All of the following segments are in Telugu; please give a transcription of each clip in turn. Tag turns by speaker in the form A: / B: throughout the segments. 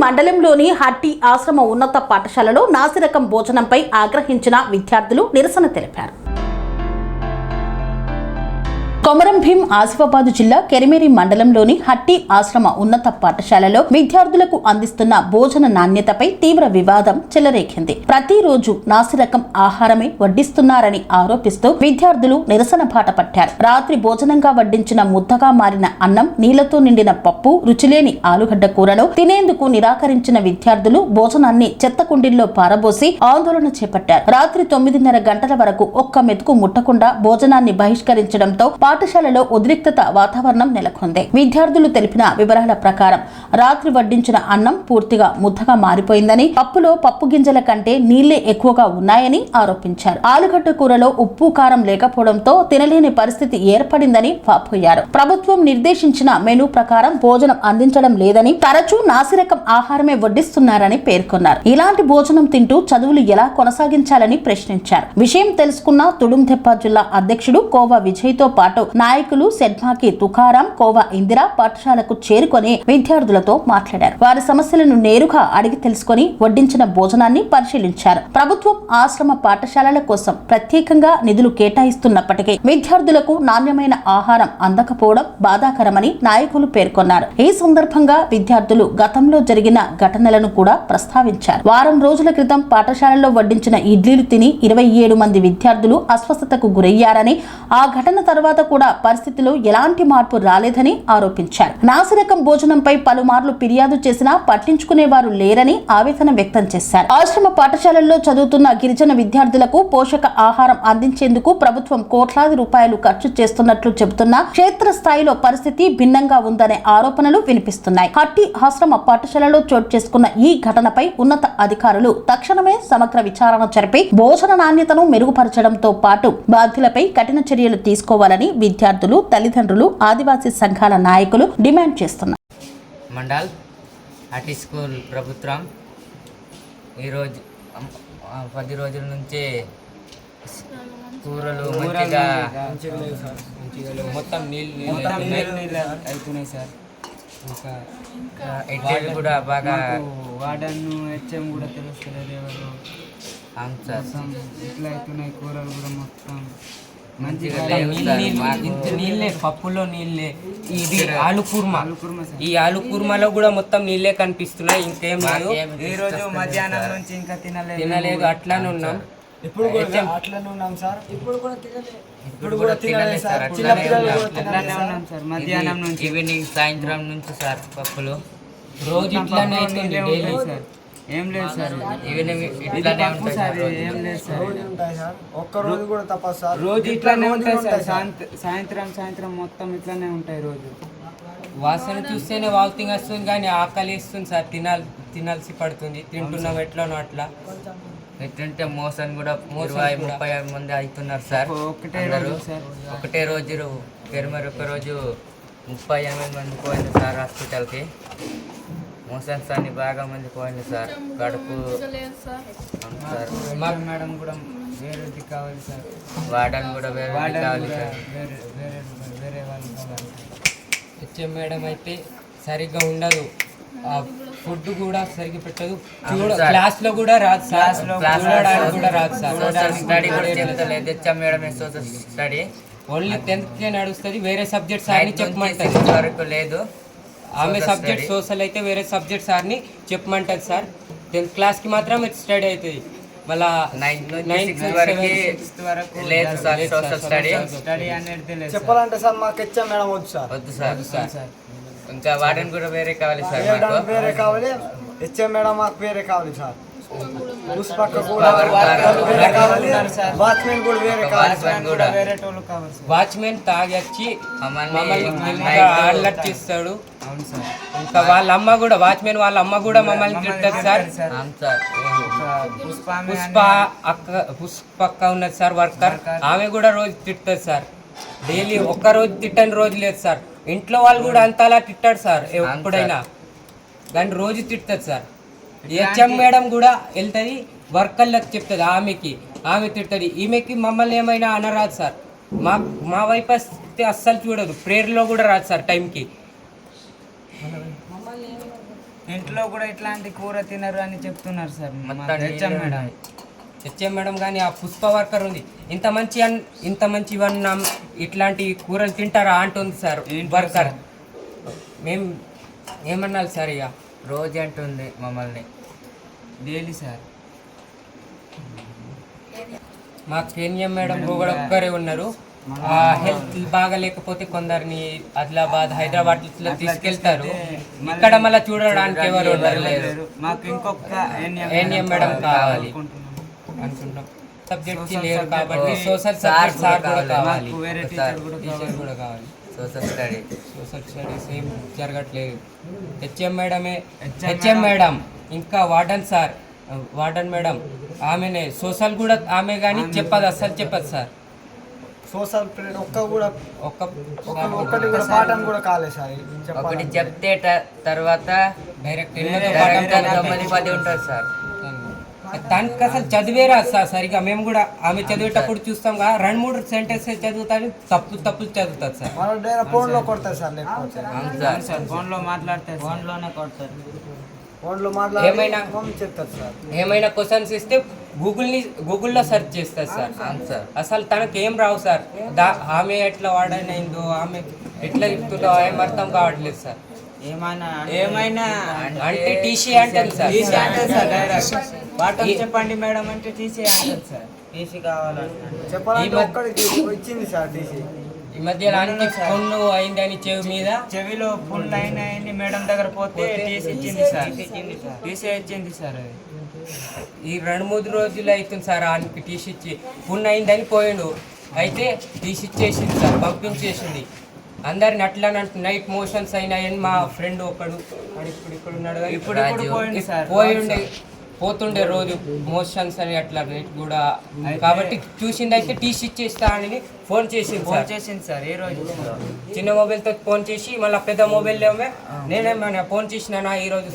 A: మండలంలోని హట్టి ఆశ్రమ ఉన్నత పాఠశాలలో నాసిరకం భోజనంపై ఆగ్రహించిన విద్యార్థులు నిరసన తెలిపారు. కొమరం భీం ఆసిఫాబాద్ జిల్లా కెరిమేరి మండలంలోని హట్టి ఆశ్రమ ఉన్నత పాఠశాలలో విద్యార్థులకు అందిస్తున్న భోజన నాణ్యతపై తీవ్ర వివాదం చెలరేగింది. ప్రతిరోజు నాసిరకం ఆహారమే వడ్డిస్తున్నారని ఆరోపిస్తూ విద్యార్థులు నిరసన బాట పట్టారు. రాత్రి భోజనంగా వడ్డించిన ముద్దగా మారిన అన్నం, నీళ్లతో నిండిన పప్పు, రుచిలేని ఆలుగడ్డ కూరను తినేందుకు నిరాకరించిన విద్యార్థులు భోజనాన్ని చెత్త కుండీల్లో పారబోసి ఆందోళన చేపట్టారు. రాత్రి 9:30 గంటల వరకు ఒక్క మెతుకు ముట్టకుండా భోజనాన్ని బహిష్కరించడంతో పాఠశాలలో ఉద్రిక్తత వాతావరణం నెలకొంది. విద్యార్థులు తెలిపిన వివరాల ప్రకారం రాత్రి వడ్డించిన అన్నం పూర్తిగా ముద్దగా మారిపోయిందని, పప్పులో పప్పు గింజల కంటే నీళ్లే ఎక్కువగా ఉన్నాయని ఆరోపించారు. ఆలుగడ్డ కూరలో ఉప్పు కారం లేకపోవడంతో తినలేని పరిస్థితి ఏర్పడిందని వాపోయారు. ప్రభుత్వం నిర్దేశించిన మెనూ ప్రకారం భోజనం అందించడం లేదని, తరచూ నాసిరకం ఆహారమే వడ్డిస్తున్నారని పేర్కొన్నారు. ఇలాంటి భోజనం తింటూ చదువులు ఎలా కొనసాగించాలని ప్రశ్నించారు. విషయం తెలుసుకున్న తుడుందెప్ప జిల్లా అధ్యక్షుడు కోవా విజయ్ తో పాటు నాయకులు సెడ్మాకి తుకారాం, కోవా ఇందిరా పాఠశాలకు చేరుకొని విద్యార్థులతో మాట్లాడారు. వారి సమస్యలను నేరుగా అడిగి తెలుసుకుని వడ్డించిన భోజనాన్ని పరిశీలించారు. ప్రభుత్వం ఆశ్రమ పాఠశాలల కోసం ప్రత్యేకంగా నిధులు కేటాయిస్తున్నప్పటికీ విద్యార్థులకు నాణ్యమైన ఆహారం అందకపోవడం బాధాకరమని నాయకులు పేర్కొన్నారు. ఈ సందర్భంగా విద్యార్థులు గతంలో జరిగిన ఘటనలను కూడా ప్రస్తావించారు. వారం రోజుల క్రితం పాఠశాలలో వడ్డించిన ఇడ్లీలు తిని 27 మంది విద్యార్థులు అస్వస్థతకు గురయ్యారని, ఆ ఘటన తర్వాత కూడా పరిస్థితిలో ఎలాంటి మార్పు రాలేదని ఆరోపించారు. నాసిరకం భోజనంపై పలుమార్లు ఫిర్యాదు చేసినా పట్టించుకునేవారు లేరని ఆవేదన వ్యక్తం చేశారు. ఆశ్రమ పాఠశాలల్లో చదువుతున్న గిరిజన విద్యార్థులకు పోషక ఆహారం అందించేందుకు ప్రభుత్వం కోట్లాది రూపాయలు ఖర్చు చేస్తున్నట్లు చెబుతున్నా క్షేత్రస్థాయిలో పరిస్థితి భిన్నంగా ఉందనే ఆరోపణలు వినిపిస్తున్నాయి. హట్టి ఆశ్రమ పాఠశాలలో చోటు చేసుకున్న ఈ ఘటనపై ఉన్నత అధికారులు తక్షణమే సమగ్ర విచారణ జరిపి భోజన నాణ్యతను మెరుగుపరచడంతో పాటు బాధ్యులపై కఠిన చర్యలు తీసుకోవాలని విద్యార్థులు, తల్లిదండ్రులు, ఆదివాసీ సంఘాల నాయకులు డిమాండ్ చేస్తున్నారు.
B: మండల్ హట్టి స్కూల్ ప్రభుత్వం ఈరోజు 10 రోజుల నుంచి కూరలు మంచిగా మొత్తం నీళ్ళు అవుతున్నాయి సార్. ఇంకా ఇడ్లీలు కూడా బాగా
C: వాడను హెచ్ఎం కూడా తెలుస్తలేదు ఎవరు.
B: అవును సార్,
C: ఇట్లా అవుతున్నాయి కూరలు కూడా మొత్తం
B: మంచిగా
D: నీళ్ళే, పప్పులో నీళ్ళే. ఇది ఆలు కుర్మా, ఈ ఆలు కుర్మాలో కూడా మొత్తం నీళ్ళే కనిపిస్తున్నాయి. ఇంకేం లేదు.
C: ఈ రోజు మధ్యాహ్నం నుంచి ఇంకా
D: తినలేదు, అట్లానే ఉన్నాం.
C: ఇప్పుడు అట్లానే ఉన్నాం సార్.
B: ఇప్పుడు కూడా తినలేదు సార్, అట్లానే
C: ఉన్నాం సార్. మధ్యాహ్నం నుంచి
B: ఈవినింగ్, సాయంత్రం నుంచి సార్ పప్పులు
D: రోజు ఇట్లానే అవుతుంది డైలీ
C: సార్. ఏం లేదు సార్,
B: ఈవినింగ్ ఇట్లానే ఉంటాయి సార్.
C: ఏం లేదు సార్,
E: ఒక్క రోజు కూడా తప్ప సార్.
C: రోజు ఇట్లానే ఉంటాయి సార్. సాయంత్రం మొత్తం ఇట్లానే ఉంటాయి రోజు.
D: వాసన చూస్తేనే వామిటింగ్ వస్తుంది, కానీ ఆకలి ఇస్తుంది సార్. తినాల్సి పడుతుంది. తింటున్నాం ఎట్లానో అట్లా.
B: ఎట్లంటే మోషన్ కూడా 20-30 మంది అవుతున్నారు సార్. ఒకటే రోజు కెరిమేరి ఒక రోజు 38 మంది పోయింది సార్ హాస్పిటల్కి. మోషన్స్ అన్ని బాగా మంది పోయింది సార్. కడుపు సార్.
C: మేడం కూడా వేరేది కావాలి సార్.
B: వార్డన్ కూడా వేరే కావాలి సార్.
C: వేరే వాళ్ళు కావాలి.
D: హెచ్ఎం మేడం అయితే సరిగ్గా ఉండదు. ఫుడ్ కూడా సరిగ్గా పెట్టదు. క్లాస్ లో కూడా రాదు సార్. కూడా రాదు సార్.
B: స్టడీ కూడా చెప్తలేదు HM madam. Social study
D: only 10th కే నడుస్తుంది. వేరే సబ్జెక్ట్ సార్ని చెప్పమంటది.
B: వరకు లేదు.
D: ఆమె సబ్జెక్ట్ సోషల్ అయితే వేరే సబ్జెక్ట్ సార్ని చెప్పమంటది సార్. 10th క్లాస్కి మాత్రం స్టడీ అవుతుంది. మళ్ళా 9th
B: వరకు లేదు సార్ సోషల్ స్టడీ
C: అనేది లేదు.
E: చెప్పాలంటే సార్ మాకు హెచ్ఎం మేడం వద్దు సార్.
B: వద్దు సార్. ఇంకా వార్డెన్ కూడా వేరే కావాలి సార్.
E: వేరే కావాలి. హెచ్ఎం మేడం మాకు వేరే కావాలి సార్. పుష్పక్క కూడా వాచ్మెన్ కూడా వేరే కావాలి.
D: వాచ్మెన్ తాగొచ్చి చేస్తాడు.
C: అవును సార్.
D: ఇంకా వాళ్ళ అమ్మ కూడా, వాచ్మెన్ వాళ్ళ అమ్మ కూడా మమ్మల్ని తింటది సార్. పుష్పక్క ఉన్నది సార్ వర్కర్. ఆమె కూడా రోజు తిట్టదు సార్. డైలీ ఒక్క రోజు తిట్టని రోజు లేదు సార్. ఇంట్లో వాళ్ళు కూడా అంతలా తిట్టాడు సార్. ఎప్పుడైనా కానీ రోజు తిట్టదు సార్. హెచ్ఎం మేడం కూడా వెళ్తుంది వర్కర్లకు చెప్తుంది. ఆమె తిడుతుంది. ఈమెకి మమ్మల్ని ఏమైనా అనరాదు సార్. మా వైపు వస్తే అస్సలు చూడదు. ప్రేయర్లో కూడా రాదు సార్ టైంకి.
C: ఇంట్లో కూడా ఇట్లాంటి కూర తినరు అని చెప్తున్నారు సార్
B: మొత్తం
C: హెచ్ఎం మేడం.
D: హెచ్ఎం మేడం కానీ ఆ పుష్ప వర్కర్ ఉంది ఇంత మంచి ఇవన్నీ ఇట్లాంటి కూరలు తింటారా అంటుంది సార్ వర్కర్. మేము ఏమన్నాలి సార్ ఇక
B: రోజు అంటుంది మమ్మల్ని
C: డైలీ సార్.
D: మా కేన్యం మేడం కూడా ఒక్కరే ఉన్నారు. హెల్త్ బాగా లేకపోతే కొందరిని ఆదిలాబాద్ హైదరాబాద్ ఇట్లా తీసుకెళ్తారు. ఇక్కడ మళ్ళీ చూడడానికి ఎవరు ఉండరు.
C: మాకు ఇంకొక
D: ఏఎన్ఎం మేడం కావాలి అనుకుంటాం. సబ్జెక్ట్ లేరు కాబట్టి సోషల్ సబ్జెక్ట్ సార్ కూడా కావాలి,
C: వేరే
B: సార్
D: టీచర్ కూడా కావాలి.
B: సోషల్
D: స్టడీస్ ఏం జరగట్లేదు. హెచ్ఎం మేడం ఇంకా వార్డన్ మేడం ఆమెనే సోషల్ కూడా ఆమె కానీ చెప్పదు, అస్సలు చెప్పదు సార్.
E: సోషల్ పీరియడ్ ఒక్కటి కూడా పాఠం కూడా కాలేదు సార్.
B: ఒకటి చెప్తే తర్వాత
D: డైరెక్ట్
B: 9-10 ఉంటారు సార్.
D: దానికి అసలు చదివేరా సార్ సరిగా. మేము కూడా ఆమె చదివేటప్పుడు చూస్తాం కదా 2-3 సెంటెన్సెస్ చదువుతాను, తప్పులు చదువుతారు సార్.
E: ఫోన్లో కొడతారు సార్, లేకపోతే
C: సార్ ఫోన్లో మాట్లాడితే ఫోన్లోనే కొడతారు.
E: ఫోన్లో
D: ఏమైనా
E: చెప్తారు సార్.
D: ఏమైనా క్వశ్చన్స్ ఇస్తే గూగుల్లో సెర్చ్ చేస్తారు సార్. అసలు తనకి ఏం రావు సార్. ఆమె ఎట్లా వాడనైందో ఆమె ఎట్లా చెప్తుందో ఏం అర్థం కావట్లేదు సార్.
C: ఏమైనా
D: అంటే టీసీ అంటారు సార్.
C: వాటర్ చెప్పండి మేడం అంటే టీసీ అంటారు సార్. టీసీ కావాలంటే
E: చెప్పాలంటే ఒక్కడికి ఇచ్చింది సార్ టీసీ.
D: ఈ మధ్య అన్ని పుండు అయిందని
C: చెవిలో పుండు అయినాయని మేడం దగ్గర పోతే టీసీ ఇచ్చింది సార్. టీసీ ఇచ్చింది సార్. అది
D: ఈ 2-3 రోజులు అవుతుంది సార్. ఆయనకి టీసీ ఇచ్చి పుండు అయిందని పోయిండు, అయితే టీసీ ఇచ్చేసింది సార్, పంపించేసింది. అందరిని అట్లా నైట్ మోషన్స్ అయినాయని మా ఫ్రెండ్ ఒకడు ఇప్పుడు ఉన్నాడు, ఇప్పుడు పోతుండే రోజు మోషన్స్ అని అట్లా నైట్ కూడా. కాబట్టి చూసింది అయితే టీసీ ఇచ్చేస్తా అని ఫోన్ చేసింది సార్. ఏ రోజు చిన్న మొబైల్తో ఫోన్ చేసి మళ్ళీ పెద్ద మొబైల్ ఏమే నేనేమన్నా ఫోన్ చేసినా ఈ రోజు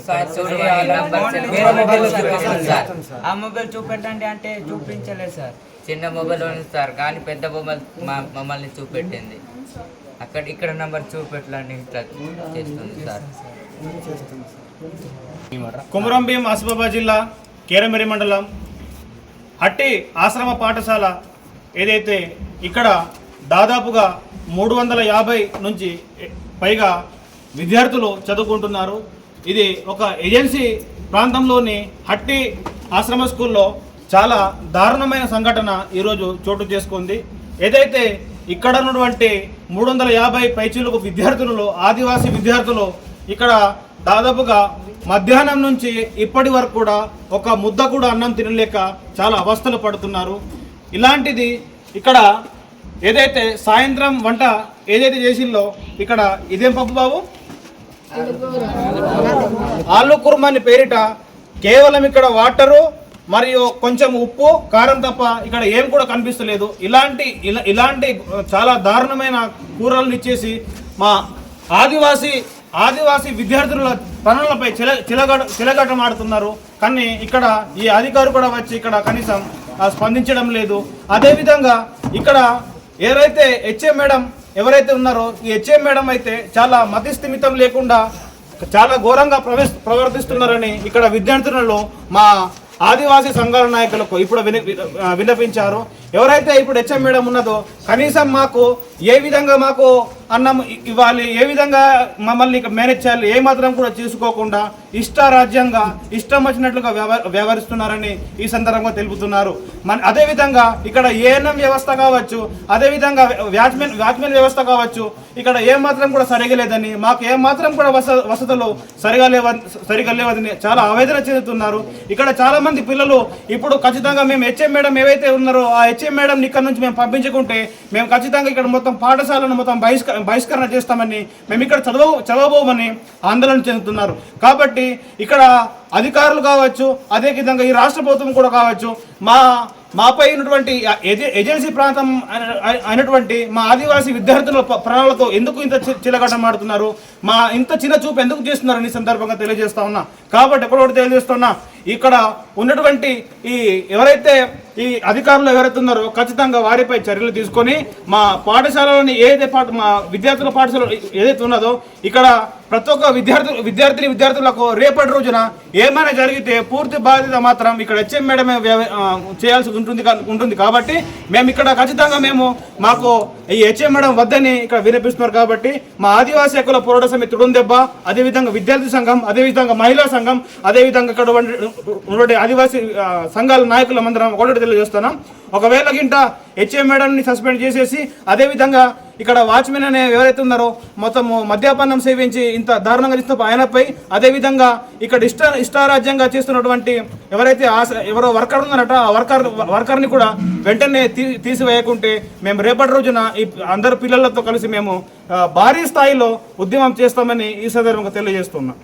C: ఆ మొబైల్ చూపెట్టండి అంటే చూపించలేదు సార్.
B: చిన్న మొబైల్ ఉంది సార్, కానీ పెద్ద మొబైల్ మమ్మల్ని చూపెట్టింది. ఇక్కడ నంబర్ చూపెట్టండి ఇట్లా చేస్తుంది సార్.
F: కొమురం భీం ఆసిఫాబాద్ జిల్లా కేరమెరి మండలం హట్టి ఆశ్రమ పాఠశాల ఏదైతే ఇక్కడ దాదాపుగా 350 నుంచి పైగా విద్యార్థులు చదువుకుంటున్నారు. ఇది ఒక ఏజెన్సీ ప్రాంతంలోని హట్టి ఆశ్రమ స్కూల్లో చాలా దారుణమైన సంఘటన ఈరోజు చోటు చేసుకుంది. ఏదైతే ఇక్కడ ఉన్నటువంటి 350 పైచీలకు విద్యార్థులలో ఆదివాసీ విద్యార్థులు ఇక్కడ దాదాపుగా మధ్యాహ్నం నుంచి ఇప్పటి వరకు కూడా ఒక ముద్ద కూడా అన్నం తినలేక చాలా అవస్థలు పడుతున్నారు. ఇలాంటిది ఇక్కడ ఏదైతే సాయంత్రం వంట ఏదైతే చేసిందో ఇక్కడ ఇదేం పప్పు బాబు, ఆలు కుర్మా అని పేరిట కేవలం ఇక్కడ వాటరు మరియు కొంచెం ఉప్పు కారం తప్ప ఇక్కడ ఏం కూడా కనిపిస్తలేదు. ఇలాంటి చాలా దారుణమైన కూరలను ఇచ్చేసి మా ఆదివాసీ విద్యార్థుల పనులపై చిలగటమాడుతున్నారు. కానీ ఇక్కడ ఈ అధికారులు కూడా వచ్చి ఇక్కడ కనీసం స్పందించడం లేదు. అదేవిధంగా ఇక్కడ ఎవరైతే హెచ్ఎం మేడం ఎవరైతే ఉన్నారో ఈ హెచ్ఎం మేడం అయితే చాలా మతి స్థిమితం లేకుండా చాలా ఘోరంగా ప్రవర్తిస్తున్నారని ఇక్కడ విద్యార్థులలో మా ఆదివాసీ సంఘాల నాయకులకు ఇప్పుడు విన్నపించారు. ఎవరైతే ఇప్పుడు హెచ్ఎం మేడం ఉన్నదో కనీసం మాకు ఏ విధంగా మాకు అన్నం ఇవ్వాలి, ఏ విధంగా మమ్మల్ని మేనేజ్ చేయాలి ఏమాత్రం కూడా చూసుకోకుండా ఇష్టారాజ్యంగా ఇష్టం వచ్చినట్లుగా వ్యవహరిస్తున్నారని ఈ సందర్భంగా తెలుపుతున్నారు. అదేవిధంగా ఇక్కడ ఏఎన్ఎం వ్యవస్థ కావచ్చు, అదేవిధంగా వాచ్మెన్ వ్యవస్థ కావచ్చు, ఇక్కడ ఏమాత్రం కూడా సరిగా లేదని, మాకు ఏమాత్రం కూడా వసతులు సరిగా లేవని చాలా ఆవేదన చెందుతున్నారు. ఇక్కడ చాలా మంది పిల్లలు ఇప్పుడు ఖచ్చితంగా మేము హెచ్ఎం మేడం ఏవైతే ఉన్నారో ఆ హెచ్ఎం మేడం ఇక్కడ నుంచి మేము పంపించుకుంటే మేము ఖచ్చితంగా ఇక్కడ మొత్తం పాఠశాలను మొత్తం బహిష్కరణ చేస్తామని, మేము ఇక్కడ చదవబోమని ఆందోళన చెందుతున్నారు. కాబట్టి ఇక్కడ అధికారులు కావచ్చు, అదేవిధంగా ఈ రాష్ట్ర ప్రభుత్వం కూడా కావచ్చు, మాపై ఉన్నటువంటి ఏజెన్సీ ప్రాంతం అయినటువంటి మా ఆదివాసీ విద్యార్థుల ప్రాణాలతో ఎందుకు ఇంత చిలగటమాడుతున్నారు, ఇంత చిన్న చూపు ఎందుకు చేస్తున్నారని సందర్భంగా తెలియజేస్తా ఉన్నా. కాబట్టి ఎక్కడొకటి తెలియజేస్తున్నా, ఇక్కడ ఉన్నటువంటి ఈ ఎవరైతే ఈ అధికారులు ఎవరైతే ఉన్నారో ఖచ్చితంగా వారిపై చర్యలు తీసుకొని మా పాఠశాలలోని మా విద్యార్థుల పాఠశాల ఏదైతే ఉన్నదో ఇక్కడ ప్రతి ఒక్క విద్యార్థులకు రేపటి రోజున ఏమైనా జరిగితే పూర్తి బాధ్యత మాత్రం ఇక్కడ హెచ్ఎం మేడమే చేయాల్సి ఉంటుంది కాబట్టి మేము ఇక్కడ ఖచ్చితంగా మాకు ఈ హెచ్ఎం మేడం వద్దని ఇక్కడ వినిపిస్తున్నారు కాబట్టి మా ఆదివాసీ హక్కుల పోరాట సమితి తుడుందెబ్బ, అదేవిధంగా విద్యార్థి సంఘం, అదేవిధంగా మహిళా సంఘం, అదేవిధంగా ఇక్కడ ఉన్నటువంటి ఆదివాసీ సంఘాల నాయకుల మందరం ఒకటి తెలియజేస్తున్నాం. ఒకవేళ గింట హెచ్ఎం మేడంని సస్పెండ్ చేసేసి అదేవిధంగా ఇక్కడ వాచ్మెన్ అనే ఎవరైతే ఉన్నారో మొత్తం మద్యపానం సేవించి ఇంత దారుణంగా చేస్తున్న ఆయనపై, అదేవిధంగా ఇక్కడ ఇష్టారాజ్యంగా చేస్తున్నటువంటి ఎవరైతే ఎవరో వర్కర్ ఉన్నారట ఆ వర్కర్ని కూడా వెంటనే తీసివేయకుంటే మేము రేపటి రోజున ఈ అందరు పిల్లలతో కలిసి మేము భారీ స్థాయిలో ఉద్యమం చేస్తామని ఈ సందర్భంగా తెలియజేస్తున్నాం.